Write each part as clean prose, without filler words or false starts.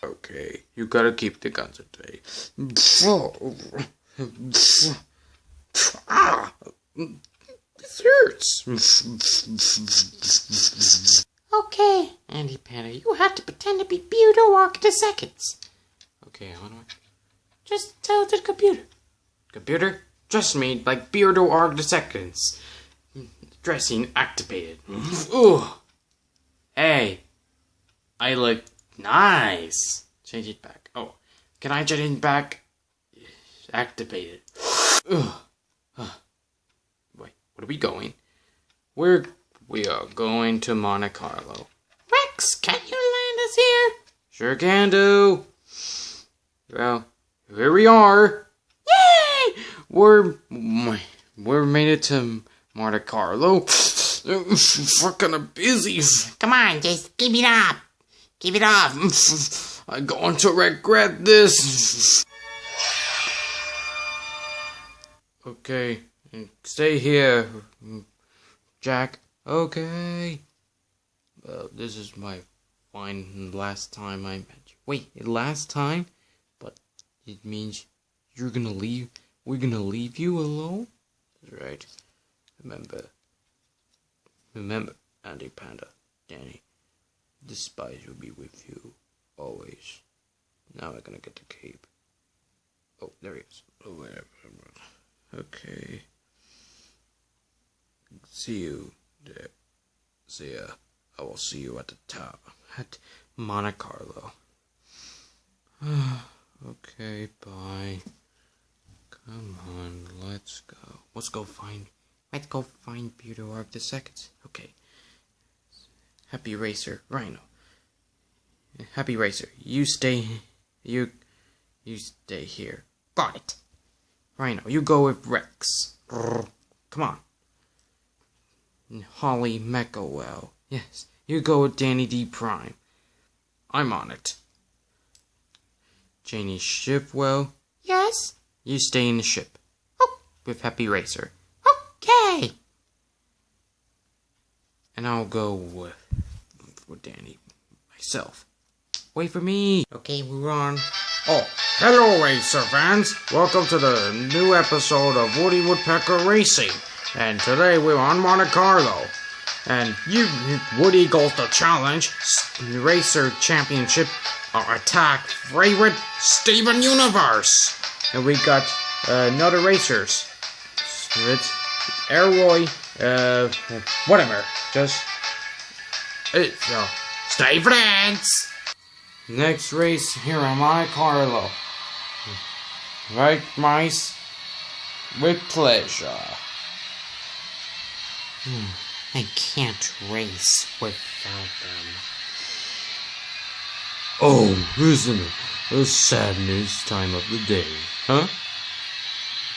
Okay, you gotta keep the concentrate. Ah, this hurts. Okay, Andy Panda, you have to pretend to be Beardo Arrg II. Okay, how do I? Just tell it to the computer. Computer, trust me, like Beardo Arrg II. Dressing activated. Ooh. Hey, I look nice. Change it back. Oh, can I change it back? Activated. Wait, where are we going? We are going to Monte Carlo. Rex, can you land us here? Sure can do. Well, here we are. Yay! We're made it to Monte Carlo. We're kinda busy. Come on, just give it up. Give it up. I'm going to regret this. Okay, stay here, Jack. Okay. Well, this is my last time I met you. Wait, last time? But it means you're gonna leave. We're gonna leave you alone? That's right. Remember, Andy Panda, Danny. The spies will be with you always. Now I'm gonna get the cape. Oh, there he is. Oh, whatever. Okay. See you there. See ya. I will see you at the top. At Monte Carlo. Okay, bye. Come on, let's go. Let's go find Beardo Arrg II. Okay. Happy Racer, Rhino. Happy Racer, you stay here. Got it. Rhino, you go with Rex. Come on. Holly Mechawell. Yes, you go with Danny D Prime. I'm on it. Janie Shipwell. Yes? You stay in the ship. Oh. With Happy Racer. Okay. And I'll go with Danny myself. Wait for me. Okay, we're on. Oh, hello Racer fans. Welcome to the new episode of Woody Woodpecker Racing. And today we're on Monte Carlo. And Woody goes to challenge the Racer Championship attack favorite Steven Universe. And we got another racers. It's Airroy, whatever. Just stay friends. Next race here on Monte Carlo. Right, mice? With pleasure. I can't race without them. Oh, isn't it the saddest time of the day, huh?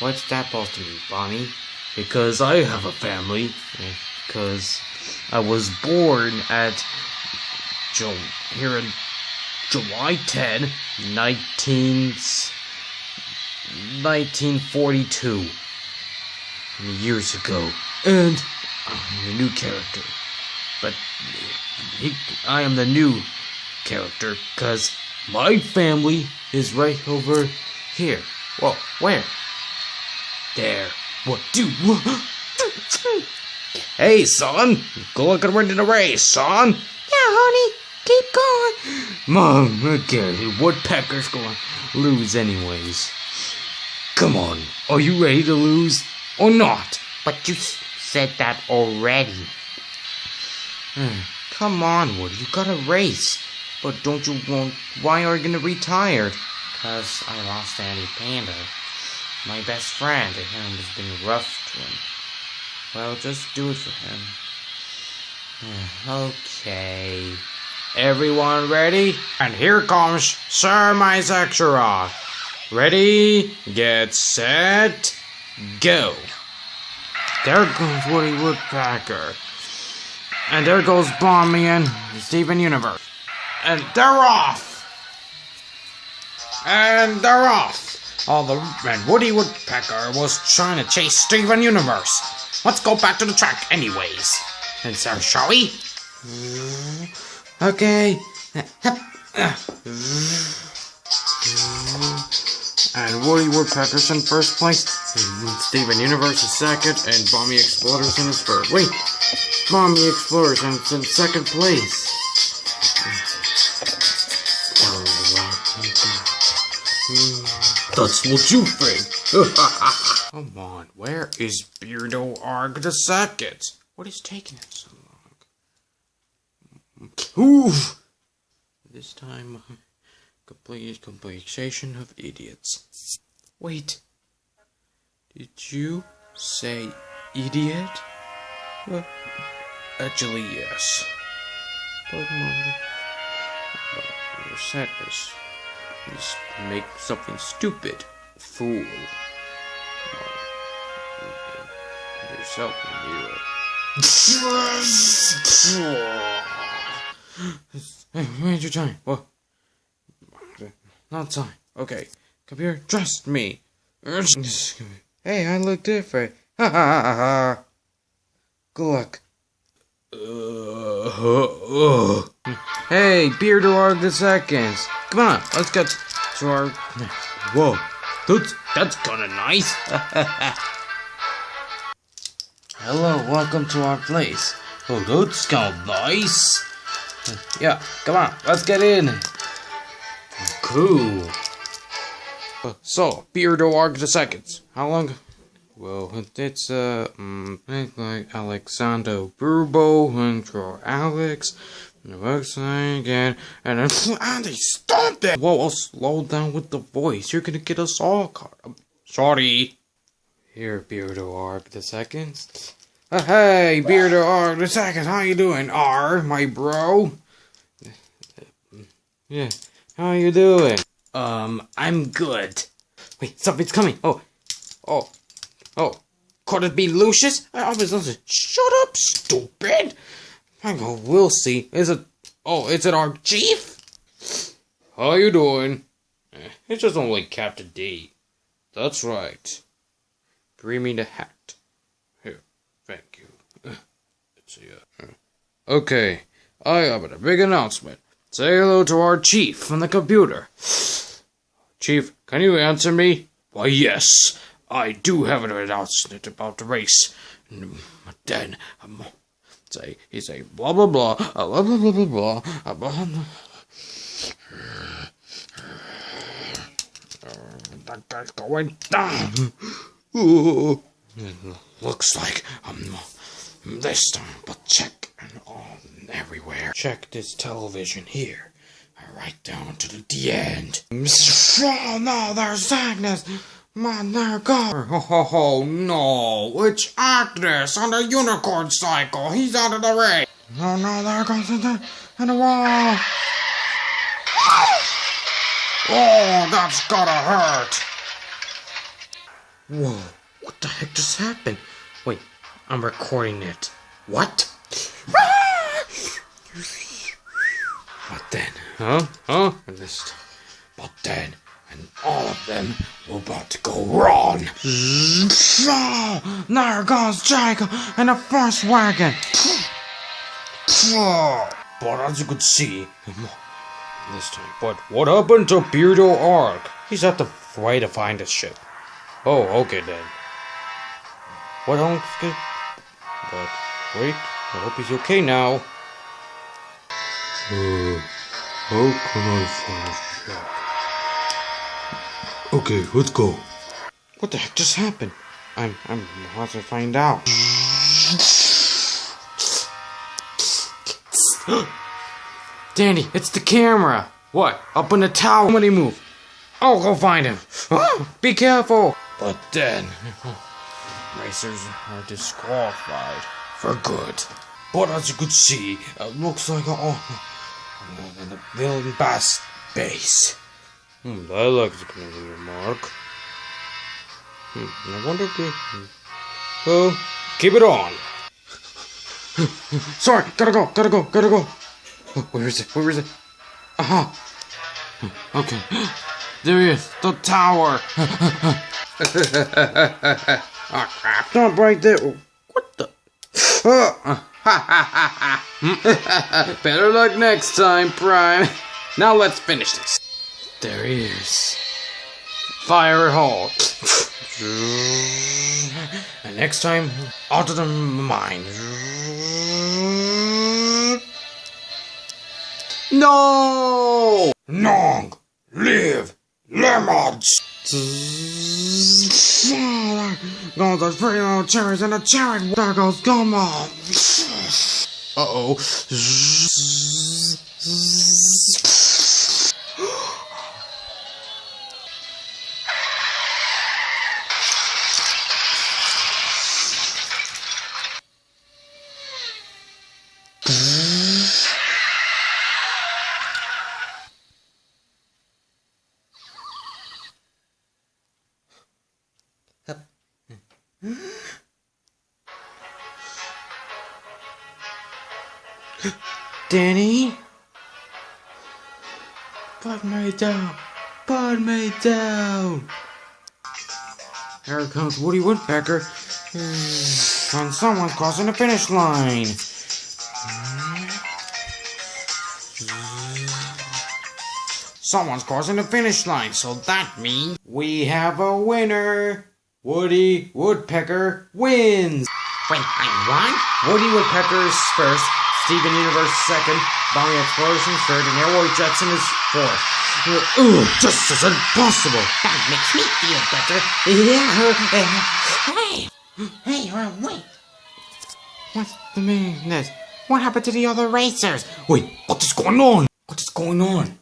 What's that supposed to mean, Bonnie? Because I have a family. Because I was born at here in July 10, 1942. Years ago. And I'm a new character. But I am the new character because my family is right over here. Whoa, where? There. What do? Hey, son. Go and win the race, son. Yeah, honey. Keep going. Mom, okay. Woodpecker's going to lose anyways. Come on. Are you ready to lose or not? But you said that already. Come on, Woody. You gotta race. But don't you want... Why are you gonna retire? Because I lost Andy Panda. My best friend, and him has been rough to him. Well, just do it for him. Okay. Everyone ready? And here comes Sir My Zexura. Ready, get set, go. There goes Woody Woodpecker. And there goes Bommy and Steven Universe. And they're off! And they're off! And Woody Woodpecker was trying to chase Steven Universe. Let's go back to the track anyways. And so, shall we? Okay. And Woody Woodpecker's in first place. Steven Universe is second, and Bomby Exploder's in his first. Wait, Bomby Exploder's in second place. That's what you think. Come on, where is Beardo Arrg II? What is taking him so long? Ooh! This time, completion of idiots. Wait. Did you say idiot? Well, actually, yes. But Mom, you said this. Just make something stupid. Fool. Yourself Hey, where's your time? What? Not time. Okay. Computer, trust me. Hey, I look different. Ha ha ha ha. Good luck. Hey, Beardo Arrg II. Come on, let's get to our... Whoa, that's kinda nice. Hello, welcome to our place. Oh, that's kinda nice. Yeah, come on, let's get in. Cool. So, Beardo Arrg II. How long? Well, it's like Alexander Burbo and Alex. And the website again, and then Andy, stop it! Whoa, I'll slow down with the voice. You're gonna get us all caught. Sorry. Here, Beardo Arrg II. Hey, Beardo Arrg II. How you doing, R, my bro? Yeah, how you doing? I'm good. Wait, something's coming. Oh. Could it be Lucius? I always listen. Shut up, stupid. We'll see. Is it our chief? How you doing? It's just only Captain D. That's right. Bring me the hat. Here, thank you. Okay, I have a big announcement. Say hello to our chief on the computer. Chief, can you answer me? Why, yes, I do have an announcement about the race. Then, he say blah blah blah, blah blah blah blah blah, blah. That guy's going down. Ooh. It looks like this time, but check everywhere. Check this television here, right down to the end. Oh no, there's Agnes. Man, there goes. Oh no, it's Agnes on the unicorn cycle. He's out of the race. Oh no, there goes in the wall. Oh, that's gotta hurt. Whoa, what the heck just happened? Wait, I'm recording it. What? What then? Huh? But then, and all of them were about to go wrong. There goes Jacob in the first wagon. But as you could see, this time. But what happened to Beardo Arrg? He's at the way to find his ship. Oh, okay then. What else? But wait, I hope he's okay now. How can I find a ship? Okay, let's go. What the heck just happened? I'm about to find out. Danny, it's the camera. What? Up in the tower. Somebody move. I'll go find him. Be careful. But then, racers are disqualified for good. But as you could see, it looks like a villain bass base. That looks like a remark. I wonder if well, keep it on. Sorry, gotta go. Oh, where is it? Aha! Okay. There he is, the tower! Oh crap, stop right there! What the? Better luck next time, Prime! Now let's finish this. There he is. Fire it all. And next time, onto the mine. No! Long live lemons! Go the pretty little cherries and the cherry. There goes Gummo. Uh-oh. Danny? Put me down! Put me down! Here comes Woody Woodpecker. And someone's crossing the finish line. Someone's crossing the finish line, so that means we have a winner! Woody Woodpecker wins! Wait, I won? Woody Woodpecker's first, Steven Universe second, Bounty Exploration third, and Airboy Jetson is fourth. Just as impossible! That makes me feel better. Hey, wait. What's the meaning of this? What happened to the other racers? Wait, what is going on? What is going on?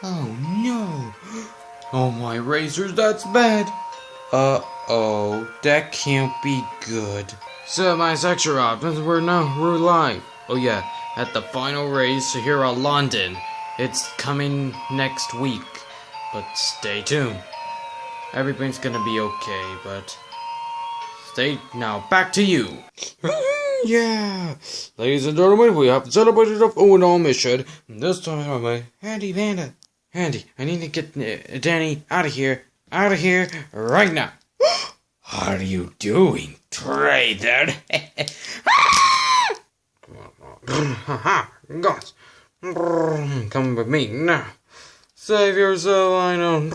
Oh no. Oh my racers, that's bad. Uh-oh, that can't be good. So my section options, we're live. Oh yeah, at the final race here at London. It's coming next week, but stay tuned. Everything's gonna be okay, but now back to you. Yeah, ladies and gentlemen, we have celebrated a Uno mission. This time I'm a Handy Panda. Handy, I need to get Danny out of here right now. How are you doing, traitor? Guys, come with me now. Save yourself, I know.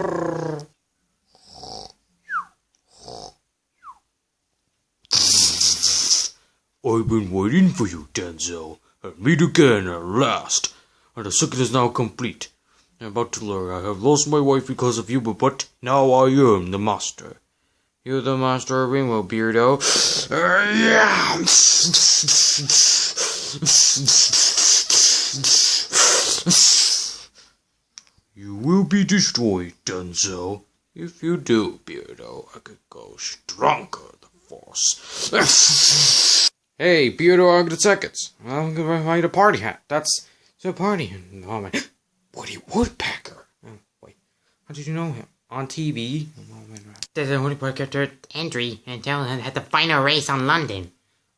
I've been waiting for you, Denzel. And meet again at last. And the circuit is now complete. I'm about to learn I have lost my wife because of you, but now I am the master. You're the master of Rainbow, Beardo. Yeah. You will be destroyed, Denzel. If you do, Beardo, I could go stronger, the Force. Hey, Beardo Arrg II. I'm gonna invite a party hat. That's a party. Oh my. Woody Woodpecker. Oh, wait. How did you know him? On TV? There's a Woodpecker to entry and tell him at the final race on London.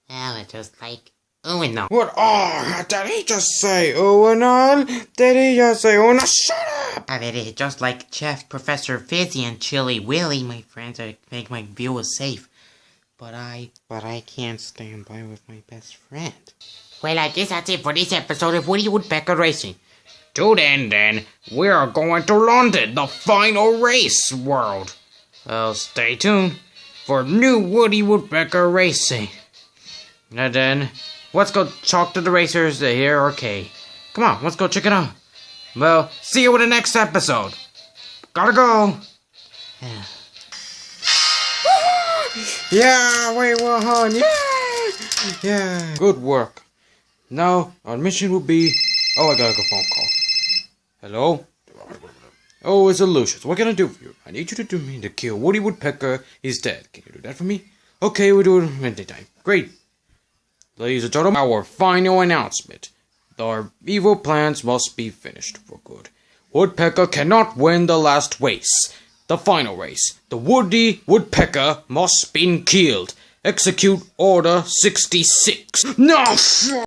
Well, it's just like Uno. What? Oh, did he just say Uno? Did he just say Uno? Shut up! I mean, it's just like Chef Professor Fizzy and Chili Willy, my friends. I think my view is safe. But I can't stand by with my best friend. Well, I guess that's it for this episode of Woody Woodpecker Racing. Till then, we are going to London, the final race world. Well, stay tuned for new Woody Woodpecker Racing. And then, let's go talk to the racers here, okay. Come on, let's go check it out. Well, see you in the next episode. Gotta go. Yeah, we won, yeah. Good work. Now, our mission will be... Oh, I got a phone call. Hello? Oh, it's Lucius. What can I do for you? I need you to do me to kill Woody Woodpecker. He's dead. Can you do that for me? Okay, we'll do it anytime. Great. Ladies and gentlemen, our final announcement. Our evil plans must be finished for good. Woodpecker cannot win the last race. The final race. The Woody Woodpecker must be killed. Execute Order 66. No!